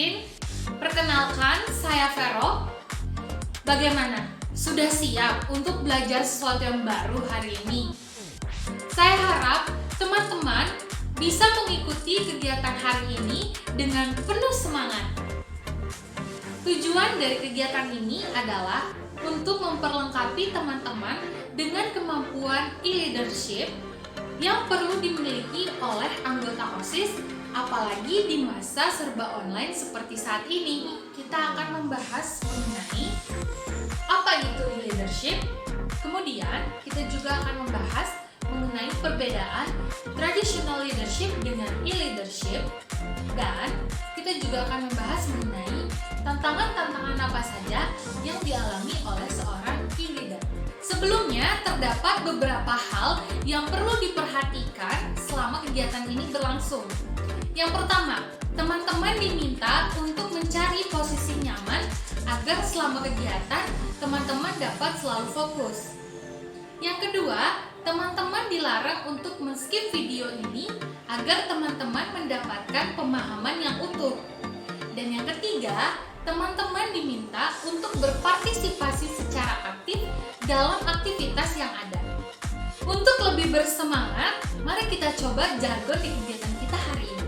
pemimpin. Perkenalkan, saya Vero. Bagaimana? Sudah siap untuk belajar sesuatu yang baru hari ini? Saya harap teman-teman bisa mengikuti kegiatan hari ini dengan penuh semangat. Tujuan dari kegiatan ini adalah untuk memperlengkapi teman-teman dengan kemampuan e-leadership yang perlu dimiliki oleh anggota OSIS, apalagi di masa serba online seperti saat ini. Kita akan membahas mengenai apa itu e-leadership, kemudian kita juga akan membahas mengenai perbedaan traditional leadership dengan e-leadership, dan kita juga akan membahas mengenai tantangan-tantangan apa saja yang dialami oleh seorang e-leader. Sebelumnya, terdapat beberapa hal yang perlu diperhatikan selama kegiatan ini berlangsung. Yang pertama, teman-teman diminta untuk mencari posisi nyaman agar selama kegiatan teman-teman dapat selalu fokus. Yang kedua, teman-teman dilarang untuk men-skip video ini agar teman-teman mendapatkan pemahaman yang utuh. Dan yang ketiga, teman-teman diminta untuk berpartisipasi secara aktif dalam aktivitas yang ada. Untuk lebih bersemangat, mari kita coba jargon di kegiatan kita hari ini.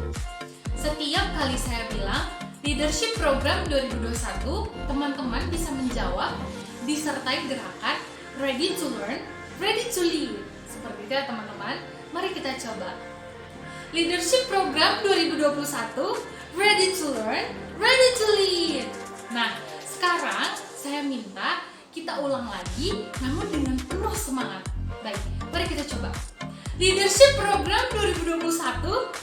Setiap kali saya bilang Leadership Program 2021, teman-teman bisa menjawab disertai gerakan Ready to Learn, Ready to Lead. Seperti itu ya teman-teman, mari kita coba. Leadership Program 2021, Ready to Learn, Ready to Lead. Nah, sekarang saya minta kita ulang lagi, namun dengan penuh semangat. Baik, mari kita coba. Leadership Program 2021,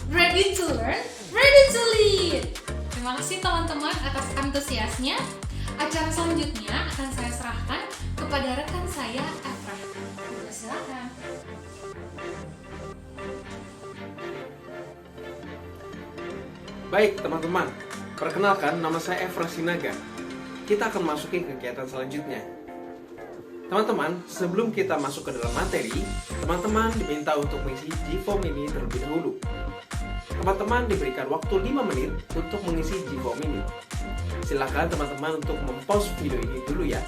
Ready to Learn, Ready to Lead. Terima kasih teman-teman atas antusiasnya. Acara selanjutnya akan saya serahkan kepada rekan saya, Efrah. Silakan. Baik teman-teman, perkenalkan nama saya Efrah Sinaga. Kita akan masuki kegiatan selanjutnya. Teman-teman, sebelum kita masuk ke dalam materi, teman-teman diminta untuk mengisi G-Form ini terlebih dahulu. Teman-teman diberikan waktu 5 menit untuk mengisi G-Form ini. Silakan teman-teman untuk mem-pause video ini dulu ya.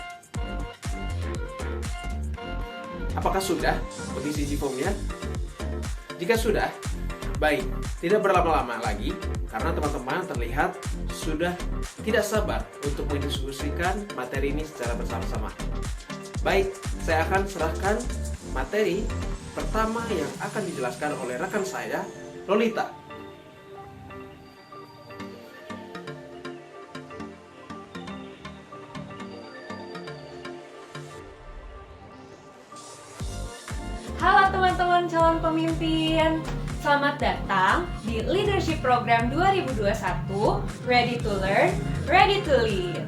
Apakah sudah mengisi G-Form-nya? Jika sudah, baik, tidak berlama-lama lagi karena teman-teman terlihat sudah tidak sabar untuk mendiskusikan materi ini secara bersama-sama. Baik, saya akan serahkan materi pertama yang akan dijelaskan oleh rekan saya, Lolita. Halo teman-teman calon pemimpin, selamat datang di Leadership Program 2021, Ready to Learn, Ready to Lead.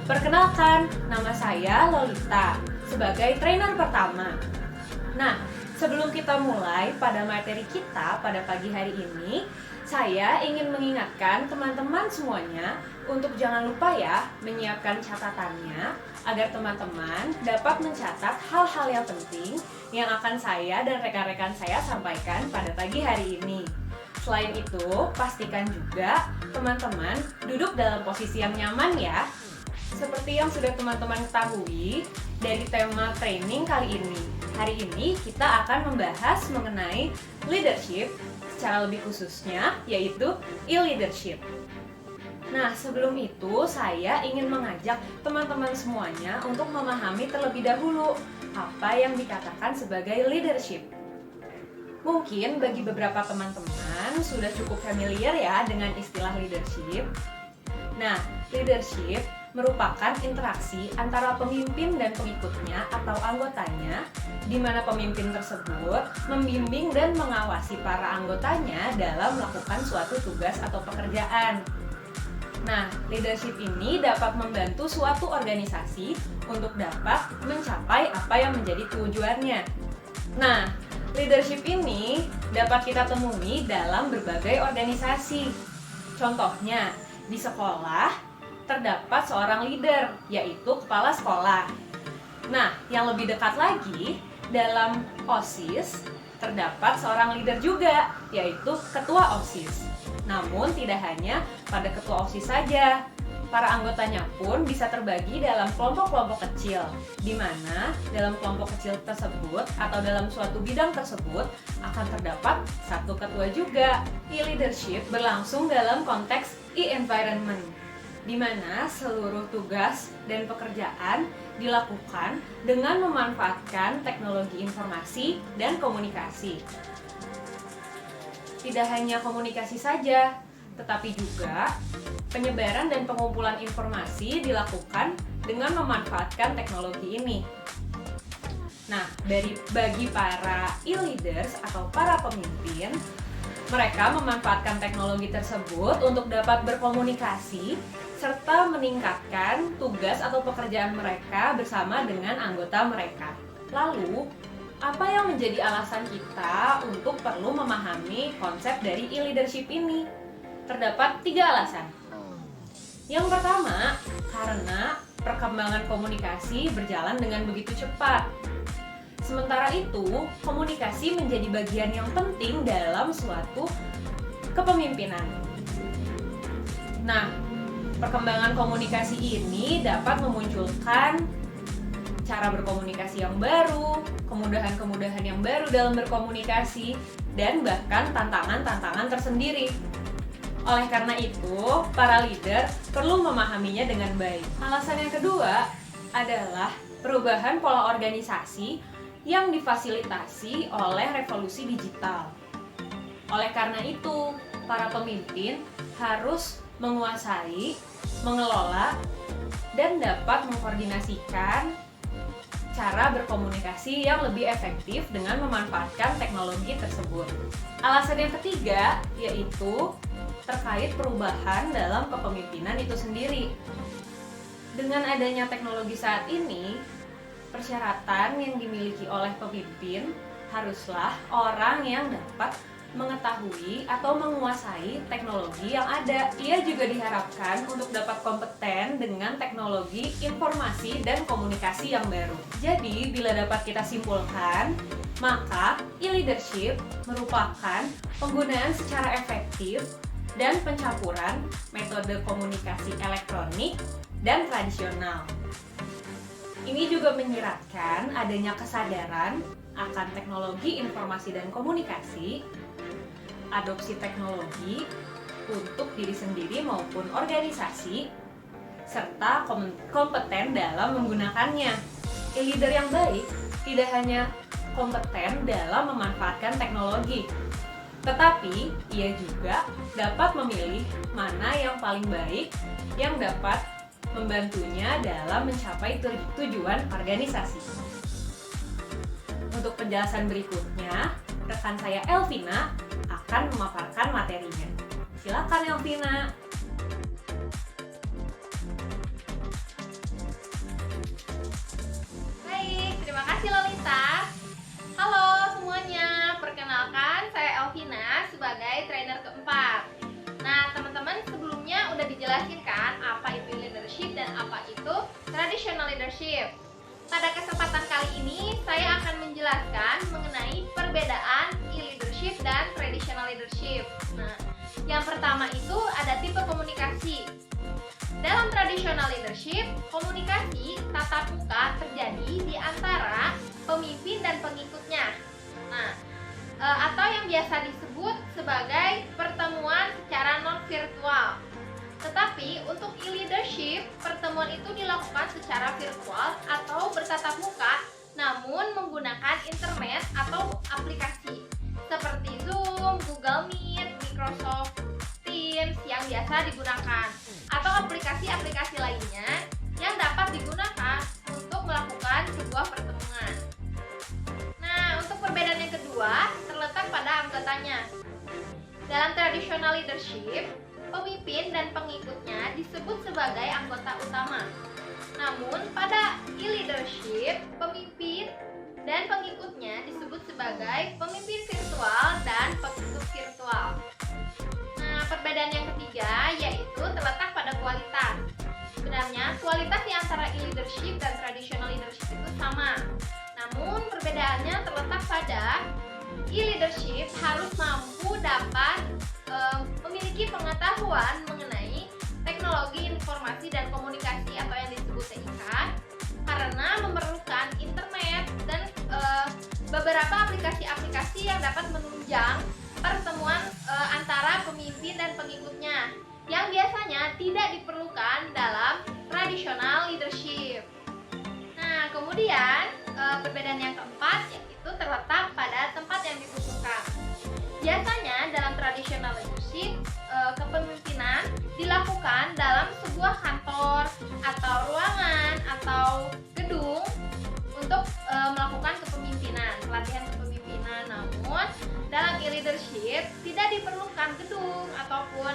Perkenalkan, nama saya Lolita, sebagai trainer pertama. Nah, sebelum kita mulai pada materi kita pada pagi hari ini, saya ingin mengingatkan teman-teman semuanya untuk jangan lupa ya menyiapkan catatannya agar teman-teman dapat mencatat hal-hal yang penting yang akan saya dan rekan-rekan saya sampaikan pada pagi hari ini. Selain itu, pastikan juga teman-teman duduk dalam posisi yang nyaman ya. Seperti yang sudah teman-teman ketahui dari tema training kali ini. Hari ini kita akan membahas mengenai leadership, secara lebih khususnya yaitu e-leadership. Nah, sebelum itu saya ingin mengajak teman-teman semuanya untuk memahami terlebih dahulu apa yang dikatakan sebagai leadership. Mungkin bagi beberapa teman-teman sudah cukup familiar ya dengan istilah leadership. Nah, leadership merupakan interaksi antara pemimpin dan pengikutnya atau anggotanya, di mana pemimpin tersebut membimbing dan mengawasi para anggotanya dalam melakukan suatu tugas atau pekerjaan. Nah, leadership ini dapat membantu suatu organisasi untuk dapat mencapai apa yang menjadi tujuannya. Nah, leadership ini dapat kita temui dalam berbagai organisasi. Contohnya, di sekolah terdapat seorang leader, yaitu kepala sekolah. Nah, yang lebih dekat lagi, dalam OSIS terdapat seorang leader juga, yaitu ketua OSIS. Namun tidak hanya pada ketua OSIS saja. Para anggotanya pun bisa terbagi dalam kelompok-kelompok kecil, di mana dalam kelompok kecil tersebut atau dalam suatu bidang tersebut akan terdapat satu ketua juga. E-leadership berlangsung dalam konteks e-environment, di mana seluruh tugas dan pekerjaan dilakukan dengan memanfaatkan teknologi informasi dan komunikasi. Tidak hanya komunikasi saja, tetapi juga penyebaran dan pengumpulan informasi dilakukan dengan memanfaatkan teknologi ini. Nah, bagi para e-leaders atau para pemimpin, mereka memanfaatkan teknologi tersebut untuk dapat berkomunikasi serta meningkatkan tugas atau pekerjaan mereka bersama dengan anggota mereka. Lalu, apa yang menjadi alasan kita untuk perlu memahami konsep dari e-leadership ini? Terdapat 3 alasan. Yang pertama, karena perkembangan komunikasi berjalan dengan begitu cepat. Sementara itu, komunikasi menjadi bagian yang penting dalam suatu kepemimpinan. Nah, perkembangan komunikasi ini dapat memunculkan cara berkomunikasi yang baru, kemudahan-kemudahan yang baru dalam berkomunikasi, dan bahkan tantangan-tantangan tersendiri. Oleh karena itu, para leader perlu memahaminya dengan baik. Alasan yang kedua adalah perubahan pola organisasi yang difasilitasi oleh revolusi digital. Oleh karena itu, para pemimpin harus menguasai, mengelola, dan dapat mengkoordinasikan cara berkomunikasi yang lebih efektif dengan memanfaatkan teknologi tersebut. Alasan yang ketiga yaitu terkait perubahan dalam kepemimpinan itu sendiri. Dengan adanya teknologi saat ini, persyaratan yang dimiliki oleh pemimpin haruslah orang yang dapat mengetahui atau menguasai teknologi yang ada. Ia juga diharapkan untuk dapat kompeten dengan teknologi informasi dan komunikasi yang baru. Jadi, bila dapat kita simpulkan, maka e-leadership merupakan penggunaan secara efektif dan pencampuran metode komunikasi elektronik dan tradisional. Ini juga menyiratkan adanya kesadaran akan teknologi informasi dan komunikasi, adopsi teknologi untuk diri sendiri maupun organisasi, serta kompeten dalam menggunakannya. E-leader yang baik tidak hanya kompeten dalam memanfaatkan teknologi, tetapi ia juga dapat memilih mana yang paling baik yang dapat membantunya dalam mencapai tujuan organisasi. Untuk penjelasan berikutnya, rekan saya Elvina akan memaparkan materinya. Silakan Elvina. Baik, terima kasih Lolita. Halo semuanya, perkenalkan saya Elvina sebagai trainer keempat. Nah teman-teman, sebelumnya udah dijelasin kan apa itu leadership dan apa itu traditional leadership. Pada kesempatan kali ini saya akan menjelaskan mengenai perbedaan e-leadership dan traditional leadership. Nah, yang pertama itu ada tipe komunikasi. Dalam traditional leadership, komunikasi tatap muka terjadi di antara pemimpin dan pengikutnya. Nah, atau yang biasa disebut sebagai pertemuan secara non-virtual. Tetapi untuk e-leadership, pertemuan itu dilakukan secara virtual atau bertatap muka, namun menggunakan internet atau aplikasi seperti Zoom, Google Meet, Microsoft Teams yang biasa digunakan, atau aplikasi-aplikasi lainnya yang dapat digunakan untuk melakukan sebuah pertemuan. Nah, untuk perbedaan yang kedua terletak pada anggotanya. Dalam traditional leadership, pemimpin dan pengikutnya disebut sebagai anggota utama. Namun pada e-leadership, pemimpin dan pengikutnya disebut sebagai pemimpin virtual dan pengikut virtual. Nah, perbedaan yang ketiga yaitu terletak pada kualitas. Sebenarnya kualitas di antara e-leadership dan traditional leadership itu sama. Namun perbedaannya terletak pada e-leadership harus mampu dapat memiliki pengetahuan mengenai teknologi informasi dan komunikasi atau yang disebut TIK, karena memerlukan internet dan beberapa aplikasi-aplikasi yang dapat menunjang pertemuan antara pemimpin dan pengikutnya yang biasanya tidak diperlukan dalam traditional leadership. Nah, kemudian perbedaan yang keempat yaitu terletak pada tempat yang dibutuhkan. Biasanya dalam traditional leadership, kepemimpinan dilakukan dalam sebuah kantor atau ruangan atau gedung untuk melakukan kepemimpinan, pelatihan kepemimpinan. Namun dalam e-leadership tidak diperlukan gedung ataupun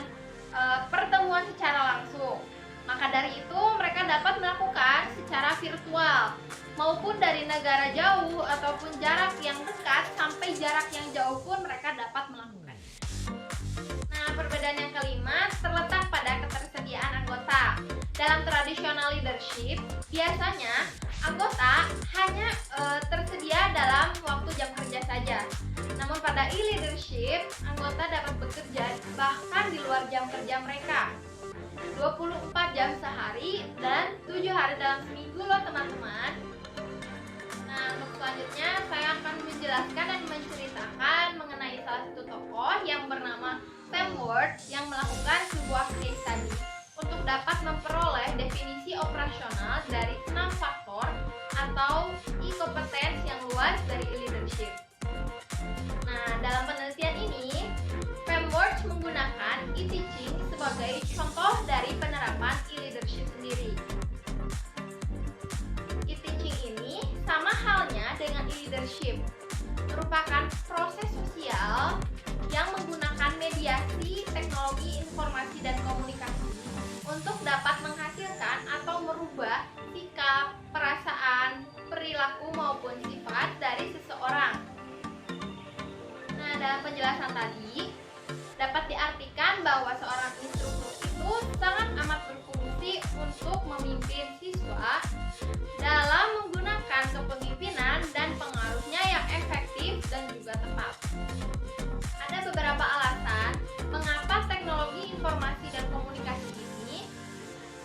pertemuan secara langsung. Maka dari itu mereka dapat melakukan secara virtual maupun dari negara jauh ataupun jarak yang dekat sampai jarak yang jauh pun mereka dapat melakukan. Nah, perbedaan yang kelima terletak pada ketersediaan anggota. Dalam traditional leadership, biasanya anggota hanya tersedia dalam waktu jam kerja saja. Namun pada e-leadership, anggota dapat bekerja bahkan di luar jam kerja mereka. 24 jam sehari dan 7 hari dalam seminggu loh teman-teman. Nah, untuk selanjutnya saya akan menjelaskan dan menceritakan mengenai salah satu tokoh yang bernama Sam Ward yang melakukan sebuah case study untuk dapat memperoleh definisi operasional dari 6 faktor atau e-competence yang luas dari e-leadership. Nah, dalam penelitian ini, Sam Ward menggunakan e-teaching sebagai contoh dari penerapan e-leadership sendiri. E-teaching ini sama halnya dengan e-leadership, merupakan proses sosial yang menggunakan mediasi teknologi informasi dan komunikasi untuk dapat menghasilkan atau merubah sikap, perasaan, perilaku maupun sifat dari seseorang. Nah, dalam penjelasan tadi dapat diartikan bahwa seorang instruktur itu sangat amat berfungsi untuk memimpin siswa dalam menggunakan kepemimpinan dan pengaruhnya yang efektif dan juga tepat. Ada beberapa alasan mengapa teknologi informasi dan komunikasi ini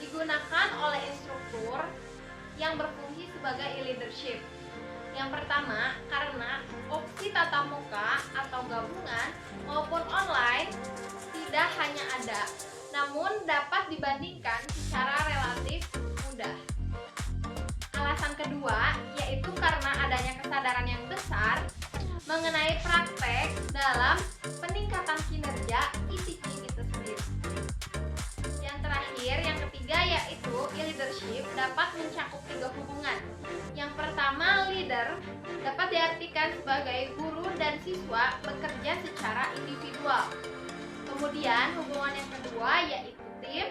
digunakan oleh instruktur yang berfungsi sebagai e-leadership. Yang pertama, karena opsi tatap muka atau gabungan maupun online tidak hanya ada, namun dapat dibandingkan secara relatif mudah. Alasan kedua, yaitu karena adanya kesadaran yang besar mengenai praktek dalam peningkatan kinerja e-teaching itu sendiri. Yang terakhir, yang ketiga, yaitu e-leadership dapat mencakup 3 hubungan. Yang pertama, leader dapat diartikan sebagai guru dan siswa bekerja secara individual. Kemudian hubungan yang kedua yaitu tim.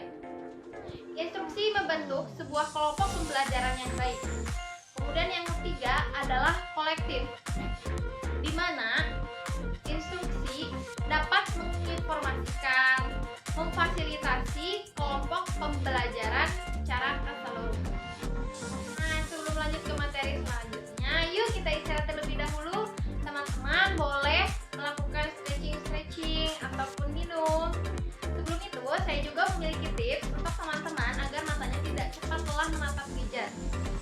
Instruksi membentuk sebuah kelompok pembelajaran yang baik. Kemudian yang ketiga adalah kolektif, di mana instruksi dapat menginformasikan, memfasilitasi kelompok pembelajaran secara keseluruhan. Nah, sebelum lanjut ke materi selanjutnya, yuk kita istirahat terlebih dahulu. Teman-teman boleh melakukan stretching ataupun minum. Sebelum itu, saya juga memiliki tips untuk teman-teman agar matanya tidak cepat lelah menatap gadget.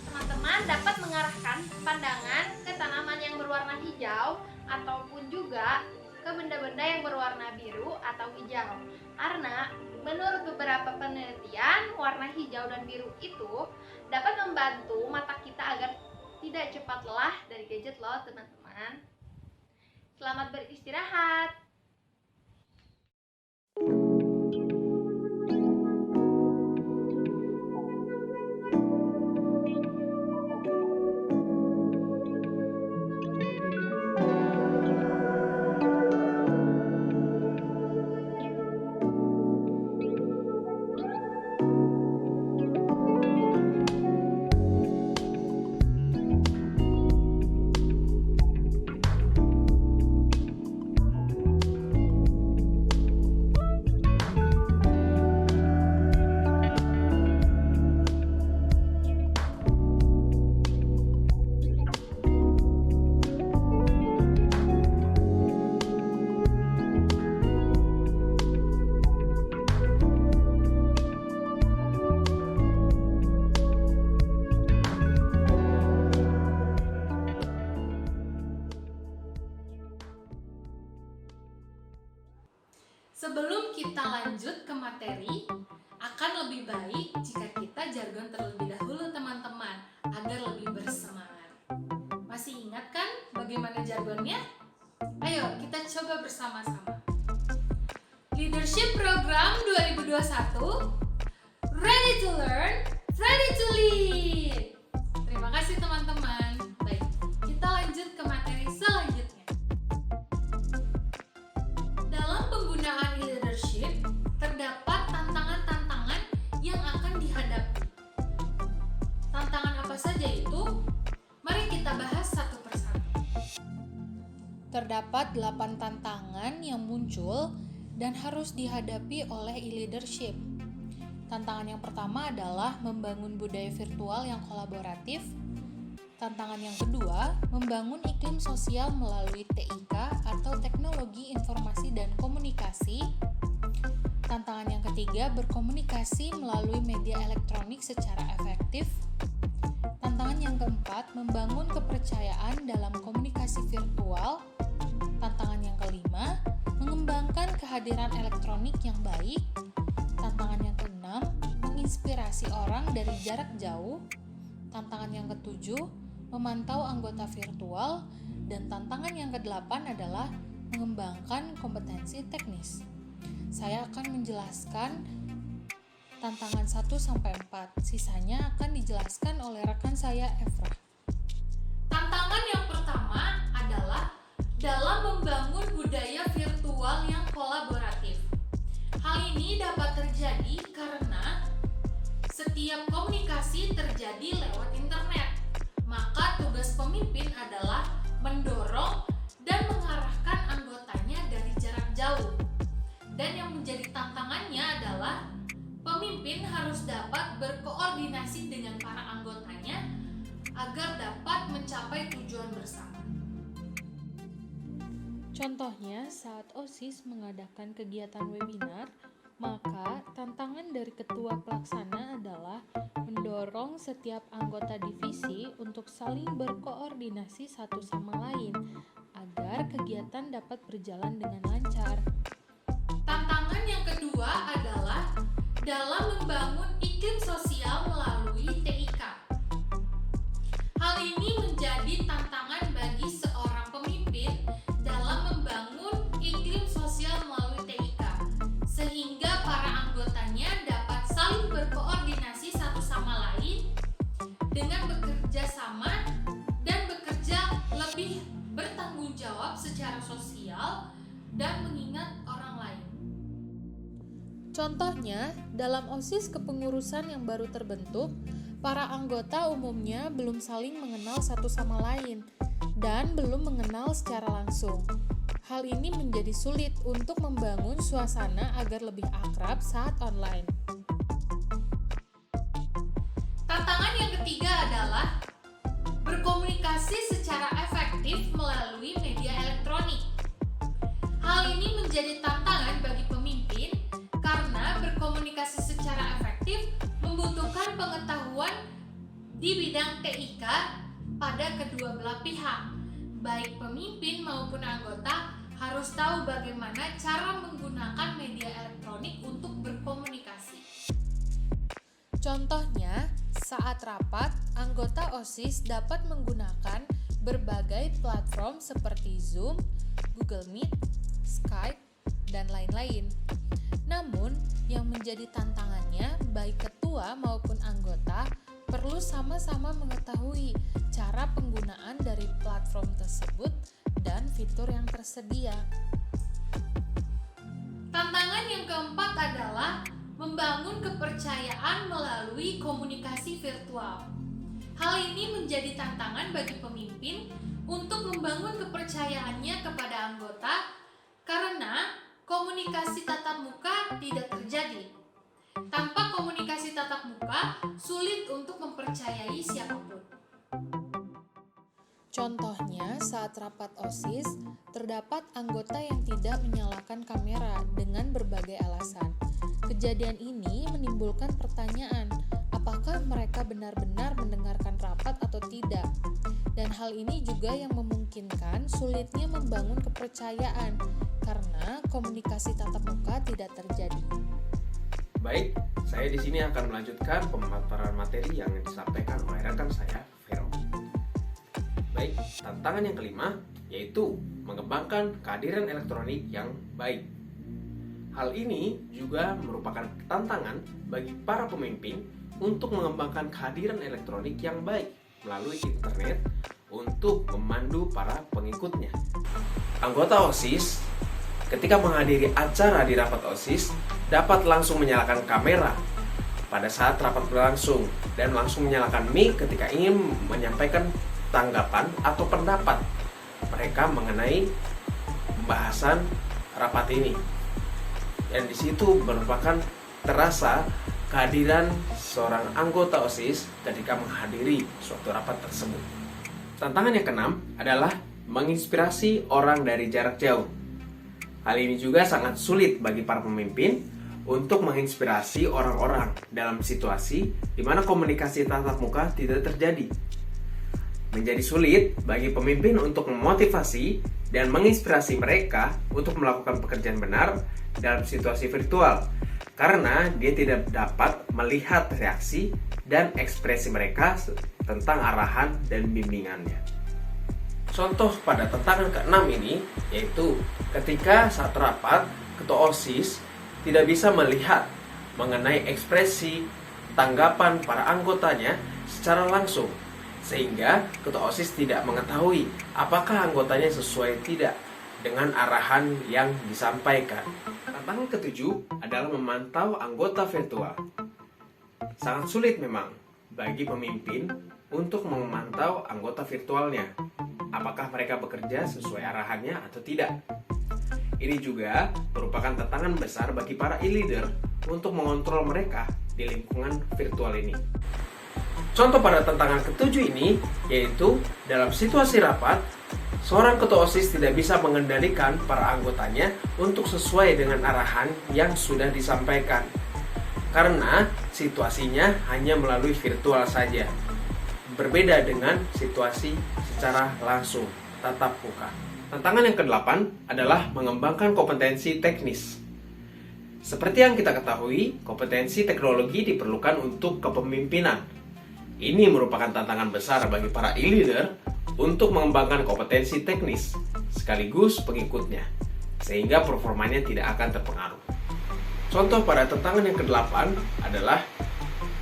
Teman-teman dapat mengarahkan pandangan ke tanaman yang berwarna hijau ataupun juga ke benda-benda yang berwarna biru atau hijau. Karena menurut beberapa penelitian, warna hijau dan biru itu dapat membantu mata kita agar tidak cepat lelah dari gadget loh teman-teman. Selamat beristirahat. Sebelum kita lanjut ke materi, akan lebih baik jika kita jargon terlebih dahulu teman-teman, agar lebih bersemangat. Masih ingat kan bagaimana jargonnya? Ayo kita coba bersama-sama. Leadership Program 2021, Ready to Learn, Ready to Lead. Terima kasih teman-teman. Baik, kita lanjut ke materi selanjutnya. Dalam penggunaan leadership, terdapat tantangan-tantangan yang akan dihadapi. Tantangan apa saja itu? Mari kita bahas satu persatu. Terdapat 8 tantangan yang muncul dan harus dihadapi oleh e-leadership. Tantangan yang pertama adalah membangun budaya virtual yang kolaboratif. Tantangan yang kedua, membangun iklim sosial melalui TIK atau Teknologi Informasi dan Komunikasi. Tantangan yang ketiga, berkomunikasi melalui media elektronik secara efektif. Tantangan yang keempat, membangun kepercayaan dalam komunikasi virtual. Tantangan yang kelima, mengembangkan kehadiran elektronik yang baik. Tantangan yang keenam, menginspirasi orang dari jarak jauh. Tantangan yang ketujuh, memantau anggota virtual. Dan tantangan yang kedelapan adalah mengembangkan kompetensi teknis. Saya akan menjelaskan tantangan 1-4, sisanya akan dijelaskan oleh rekan saya Efra. Tantangan yang pertama adalah dalam membangun budaya virtual yang kolaboratif. Hal ini dapat terjadi karena setiap komunikasi terjadi lewat internet. Maka tugas pemimpin adalah mendorong dan mengarahkan anggotanya dari jarak jauh. Dan yang menjadi tantangannya adalah pemimpin harus dapat berkoordinasi dengan para anggotanya agar dapat mencapai tujuan bersama. Contohnya, saat OSIS mengadakan kegiatan webinar, maka tantangan dari ketua pelaksana adalah mendorong setiap anggota divisi untuk saling berkoordinasi satu sama lain agar kegiatan dapat berjalan dengan lancar. Tantangan yang kedua adalah dalam membangun iklim sosial melalui TIK. Hal ini menjadi tantangan bagi seorang pemimpin dalam membangun iklim sosial melalui TIK, sehingga para anggotanya dapat saling berkoordinasi satu sama lain dengan bekerja sama dan bekerja lebih bertanggung jawab secara sosial dan mengingat orang lain. Contohnya, dalam OSIS kepengurusan yang baru terbentuk, para anggota umumnya belum saling mengenal satu sama lain dan belum mengenal secara langsung. Hal ini menjadi sulit untuk membangun suasana agar lebih akrab saat online. Tantangan yang ketiga adalah berkomunikasi secara efektif melalui media elektronik. Hal ini menjadi tantangan bagi pemimpin karena berkomunikasi secara efektif membutuhkan pengetahuan di bidang TIK pada kedua belah pihak. Baik pemimpin maupun anggota harus tahu bagaimana cara menggunakan media elektronik untuk berkomunikasi. Contohnya, saat rapat, anggota OSIS dapat menggunakan berbagai platform seperti Zoom, Google Meet, Skype, dan lain-lain. Namun, yang menjadi tantangannya, baik ketua maupun anggota perlu sama-sama mengetahui cara penggunaan dari platform tersebut dan fitur yang tersedia. Tantangan yang keempat adalah membangun kepercayaan melalui komunikasi virtual. Hal ini menjadi tantangan bagi pemimpin untuk membangun kepercayaannya kepada anggota karena komunikasi tatap muka tidak terjadi. Tanpa komunikasi tatap muka, sulit untuk mempercayai siapapun. Contohnya, saat rapat OSIS, terdapat anggota yang tidak menyalakan kamera dengan berbagai alasan. Kejadian ini menimbulkan pertanyaan, apakah apakah mereka benar-benar mendengarkan rapat atau tidak. Dan hal ini juga yang memungkinkan sulitnya membangun kepercayaan karena komunikasi tatap muka tidak terjadi. Baik, saya di sini akan melanjutkan pemaparan materi yang disampaikan oleh rekan saya, Vero. Baik, tantangan yang kelima yaitu mengembangkan kehadiran elektronik yang baik. Hal ini juga merupakan tantangan bagi para pemimpin untuk mengembangkan kehadiran elektronik yang baik melalui internet untuk memandu para pengikutnya. Anggota OSIS ketika menghadiri acara di rapat OSIS dapat langsung menyalakan kamera pada saat rapat berlangsung dan langsung menyalakan mic ketika ingin menyampaikan tanggapan atau pendapat mereka mengenai pembahasan rapat ini. Dan di situ merupakan terasa kehadiran seorang anggota OSIS ketika menghadiri suatu rapat tersebut. Tantangan yang keenam adalah menginspirasi orang dari jarak jauh. Hal ini juga sangat sulit bagi para pemimpin untuk menginspirasi orang-orang dalam situasi di mana komunikasi tatap muka tidak terjadi. Menjadi sulit bagi pemimpin untuk memotivasi dan menginspirasi mereka untuk melakukan pekerjaan benar dalam situasi virtual karena dia tidak dapat melihat reaksi dan ekspresi mereka tentang arahan dan bimbingannya. Contoh pada tantangan ke-6 ini yaitu ketika saat rapat ketua OSIS tidak bisa melihat mengenai ekspresi tanggapan para anggotanya secara langsung sehingga ketua OSIS tidak mengetahui apakah anggotanya sesuai tidak dengan arahan yang disampaikan. Tantangan ke-7 adalah memantau anggota virtual. Sangat sulit memang bagi pemimpin untuk memantau anggota virtualnya. Apakah mereka bekerja sesuai arahannya atau tidak? Ini juga merupakan tantangan besar bagi para e-leader untuk mengontrol mereka di lingkungan virtual ini. Contoh pada tantangan ke-7 ini yaitu dalam situasi rapat, seorang ketua OSIS tidak bisa mengendalikan para anggotanya untuk sesuai dengan arahan yang sudah disampaikan karena situasinya hanya melalui virtual saja. Berbeda dengan situasi secara langsung, tatap muka. Tantangan yang ke-8 adalah mengembangkan kompetensi teknis. Seperti yang kita ketahui, kompetensi teknologi diperlukan untuk kepemimpinan. Ini merupakan tantangan besar bagi para e-leader untuk mengembangkan kompetensi teknis sekaligus pengikutnya, sehingga performanya tidak akan terpengaruh. Contoh pada tantangan yang ke-8 adalah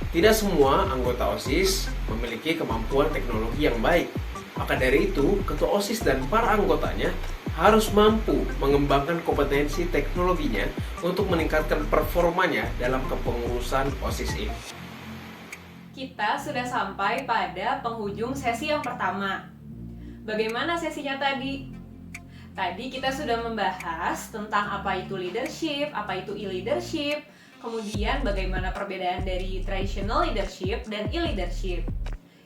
tidak semua anggota OSIS memiliki kemampuan teknologi yang baik. Maka dari itu, ketua OSIS dan para anggotanya harus mampu mengembangkan kompetensi teknologinya untuk meningkatkan performanya dalam kepengurusan OSIS ini. Kita sudah sampai pada penghujung sesi yang pertama. Bagaimana sesinya tadi? Tadi kita sudah membahas tentang apa itu leadership, apa itu e-leadership, kemudian bagaimana perbedaan dari traditional leadership dan e-leadership.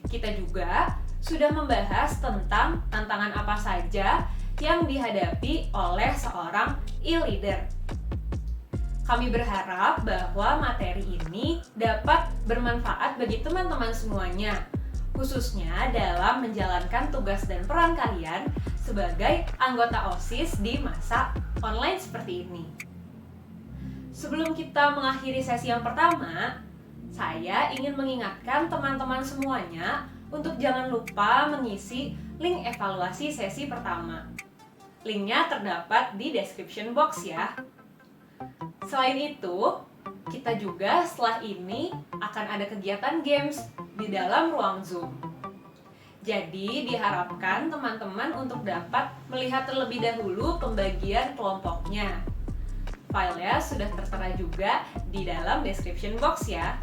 Kita juga sudah membahas tentang tantangan apa saja yang dihadapi oleh seorang e-leader. Kami berharap bahwa materi ini dapat bermanfaat bagi teman-teman semuanya, khususnya dalam menjalankan tugas dan peran kalian sebagai anggota OSIS di masa online seperti ini. Sebelum kita mengakhiri sesi yang pertama, saya ingin mengingatkan teman-teman semuanya untuk jangan lupa mengisi link evaluasi sesi pertama. Linknya terdapat di description box ya. Selain itu, kita juga setelah ini akan ada kegiatan games di dalam ruang Zoom. Jadi diharapkan teman-teman untuk dapat melihat terlebih dahulu pembagian kelompoknya. Filenya sudah tertera juga di dalam description box ya.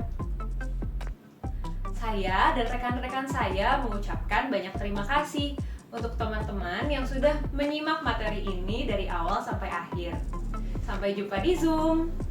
Saya dan rekan-rekan saya mengucapkan banyak terima kasih untuk teman-teman yang sudah menyimak materi ini dari awal sampai akhir. Sampai jumpa di Zoom!